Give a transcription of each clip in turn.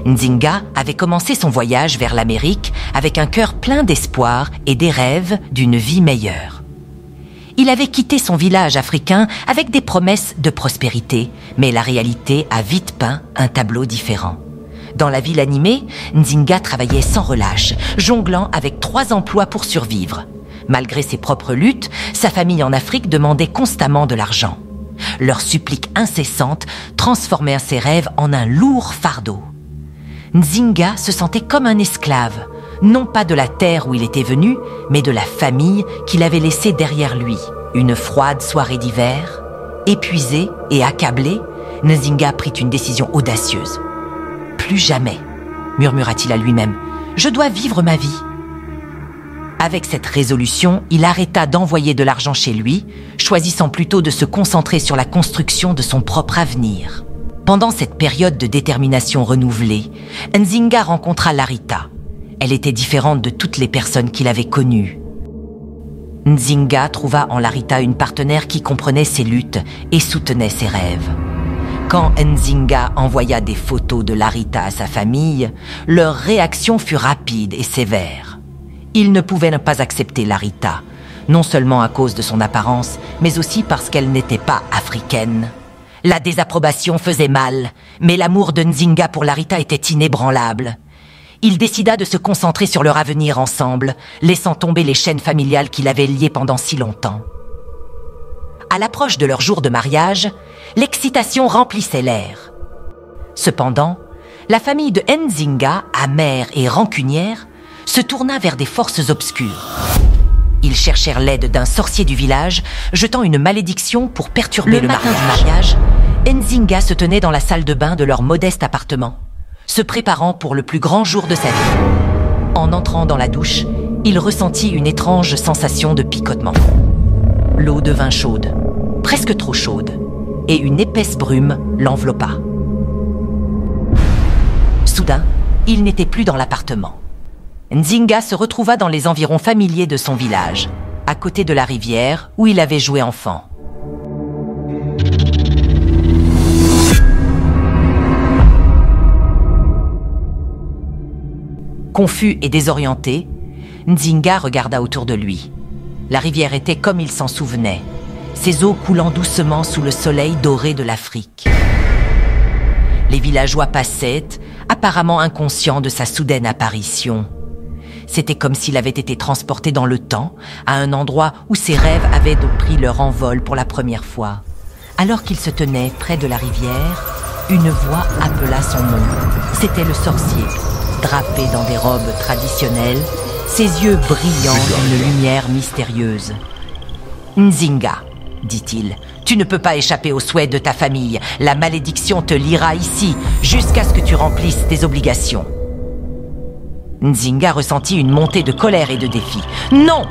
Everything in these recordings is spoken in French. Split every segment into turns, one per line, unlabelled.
Nzinga avait commencé son voyage vers l'Amérique avec un cœur plein d'espoir et des rêves d'une vie meilleure. Il avait quitté son village africain avec des promesses de prospérité, mais la réalité a vite peint un tableau différent. Dans la ville animée, Nzinga travaillait sans relâche, jonglant avec 3 emplois pour survivre. Malgré ses propres luttes, sa famille en Afrique demandait constamment de l'argent. Leurs suppliques incessantes transformèrent ses rêves en un lourd fardeau. Nzinga se sentait comme un esclave, non pas de la terre où il était venu, mais de la famille qu'il avait laissée derrière lui. Une froide soirée d'hiver, épuisé et accablé, Nzinga prit une décision audacieuse. « Plus jamais », murmura-t-il à lui-même, « je dois vivre ma vie ». Avec cette résolution, il arrêta d'envoyer de l'argent chez lui, choisissant plutôt de se concentrer sur la construction de son propre avenir. Pendant cette période de détermination renouvelée, Nzinga rencontra Larita. Elle était différente de toutes les personnes qu'il avait connues. Nzinga trouva en Larita une partenaire qui comprenait ses luttes et soutenait ses rêves. Quand Nzinga envoya des photos de Larita à sa famille, leur réaction fut rapide et sévère. Il ne pouvait pas accepter Larita, non seulement à cause de son apparence, mais aussi parce qu'elle n'était pas africaine. La désapprobation faisait mal, mais l'amour de Nzinga pour Larita était inébranlable. Il décida de se concentrer sur leur avenir ensemble, laissant tomber les chaînes familiales qui l'avaient lié pendant si longtemps. À l'approche de leur jour de mariage, l'excitation remplissait l'air. Cependant, la famille de Nzinga, amère et rancunière, se tourna vers des forces obscures. Ils cherchèrent l'aide d'un sorcier du village, jetant une malédiction pour perturber le matin du mariage. Nzinga se tenait dans la salle de bain de leur modeste appartement, se préparant pour le plus grand jour de sa vie. En entrant dans la douche, il ressentit une étrange sensation de picotement. L'eau devint chaude, presque trop chaude, et une épaisse brume l'enveloppa. Soudain, il n'était plus dans l'appartement. Nzinga se retrouva dans les environs familiers de son village, à côté de la rivière où il avait joué enfant. Confus et désorienté, Nzinga regarda autour de lui. La rivière était comme il s'en souvenait, ses eaux coulant doucement sous le soleil doré de l'Afrique. Les villageois passaient, apparemment inconscients de sa soudaine apparition. C'était comme s'il avait été transporté dans le temps, à un endroit où ses rêves avaient pris leur envol pour la première fois. Alors qu'il se tenait près de la rivière, une voix appela son nom. C'était le sorcier, drapé dans des robes traditionnelles, ses yeux brillant d'une lumière mystérieuse. « Nzinga », dit-il, « tu ne peux pas échapper aux souhaits de ta famille. La malédiction te liera ici, jusqu'à ce que tu remplisses tes obligations. » Nzinga ressentit une montée de colère et de défi. « Non !»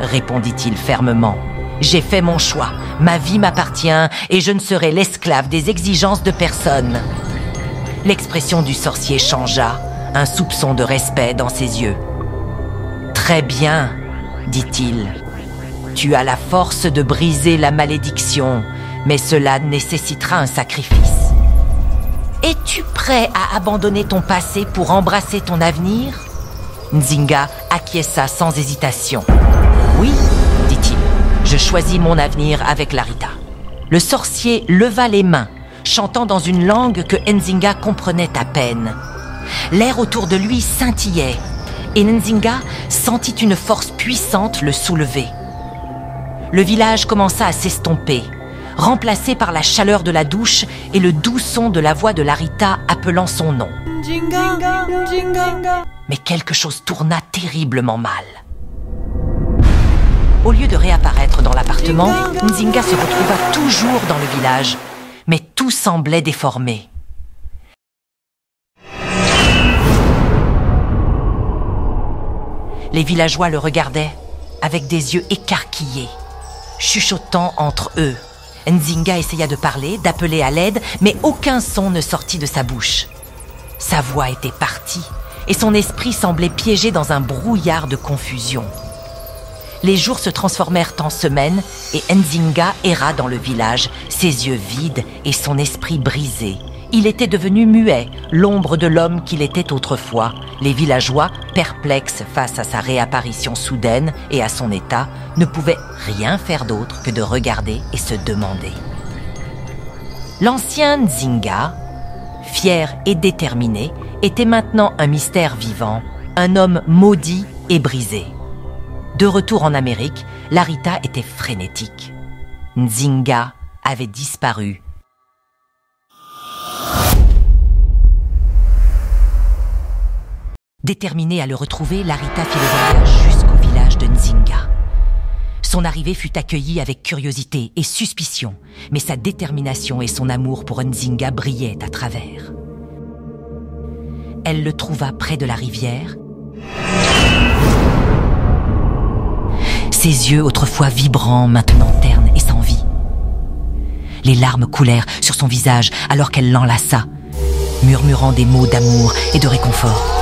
répondit-il fermement. « J'ai fait mon choix, ma vie m'appartient et je ne serai l'esclave des exigences de personne. » L'expression du sorcier changea, un soupçon de respect dans ses yeux. « Très bien, » dit-il. « Tu as la force de briser la malédiction, mais cela nécessitera un sacrifice. Es-tu prêt à abandonner ton passé pour embrasser ton avenir ?» Nzinga acquiesça sans hésitation. « Oui, dit-il, je choisis mon avenir avec Larita. » Le sorcier leva les mains, chantant dans une langue que Nzinga comprenait à peine. L'air autour de lui scintillait, et Nzinga sentit une force puissante le soulever. Le village commença à s'estomper, remplacé par la chaleur de la douche et le doux son de la voix de Larita appelant son nom. Mais quelque chose tourna terriblement mal. Au lieu de réapparaître dans l'appartement, Nzinga se retrouva toujours dans le village, mais tout semblait déformé. Les villageois le regardaient avec des yeux écarquillés, chuchotant entre eux. Nzinga essaya de parler, d'appeler à l'aide, mais aucun son ne sortit de sa bouche. Sa voix était partie et son esprit semblait piégé dans un brouillard de confusion. Les jours se transformèrent en semaines et Nzinga erra dans le village, ses yeux vides et son esprit brisé. Il était devenu muet, l'ombre de l'homme qu'il était autrefois. Les villageois, perplexes face à sa réapparition soudaine et à son état, ne pouvaient rien faire d'autre que de regarder et se demander. L'ancien Nzinga, fier et déterminé, était maintenant un mystère vivant, un homme maudit et brisé. De retour en Amérique, Larita était frénétique. Nzinga avait disparu. Déterminée à le retrouver, Larita fit le voyage jusqu'au village de Nzinga. Son arrivée fut accueillie avec curiosité et suspicion, mais sa détermination et son amour pour Nzinga brillaient à travers. Elle le trouva près de la rivière. Ses yeux, autrefois vibrants, maintenant ternes et sans vie. Les larmes coulèrent sur son visage alors qu'elle l'enlaça, murmurant des mots d'amour et de réconfort.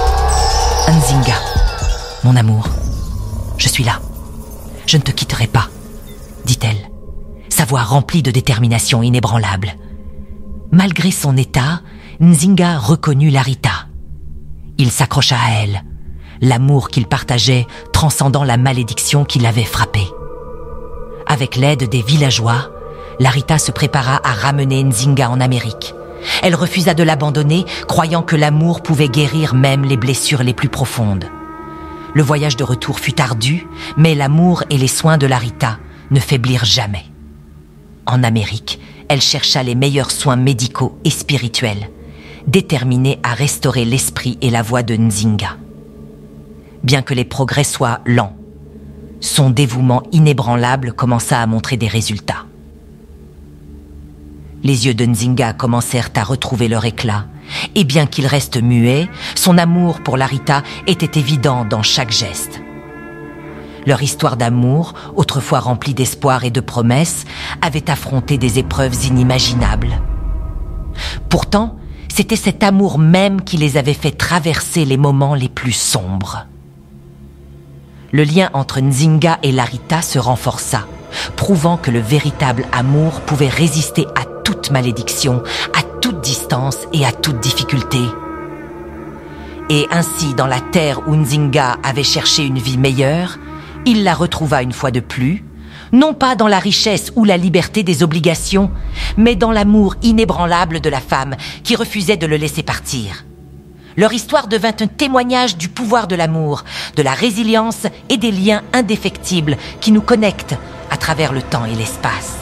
« Nzinga, mon amour, je suis là. Je ne te quitterai pas, » dit-elle, sa voix remplie de détermination inébranlable. Malgré son état, Nzinga reconnut Larita. Il s'accrocha à elle, l'amour qu'ils partageaient transcendant la malédiction qui l'avait frappé. Avec l'aide des villageois, Larita se prépara à ramener Nzinga en Amérique. Elle refusa de l'abandonner, croyant que l'amour pouvait guérir même les blessures les plus profondes. Le voyage de retour fut ardu, mais l'amour et les soins de Larita ne faiblirent jamais. En Amérique, elle chercha les meilleurs soins médicaux et spirituels, déterminée à restaurer l'esprit et la voix de Nzinga. Bien que les progrès soient lents, son dévouement inébranlable commença à montrer des résultats. Les yeux de Nzinga commencèrent à retrouver leur éclat, et bien qu'il reste muet, son amour pour Larita était évident dans chaque geste. Leur histoire d'amour, autrefois remplie d'espoir et de promesses, avait affronté des épreuves inimaginables. Pourtant, c'était cet amour même qui les avait fait traverser les moments les plus sombres. Le lien entre Nzinga et Larita se renforça, prouvant que le véritable amour pouvait résister à toute malédiction, à toute distance et à toute difficulté. Et ainsi, dans la terre où Nzinga avait cherché une vie meilleure, il la retrouva une fois de plus, non pas dans la richesse ou la liberté des obligations, mais dans l'amour inébranlable de la femme qui refusait de le laisser partir. Leur histoire devint un témoignage du pouvoir de l'amour, de la résilience et des liens indéfectibles qui nous connectent à travers le temps et l'espace.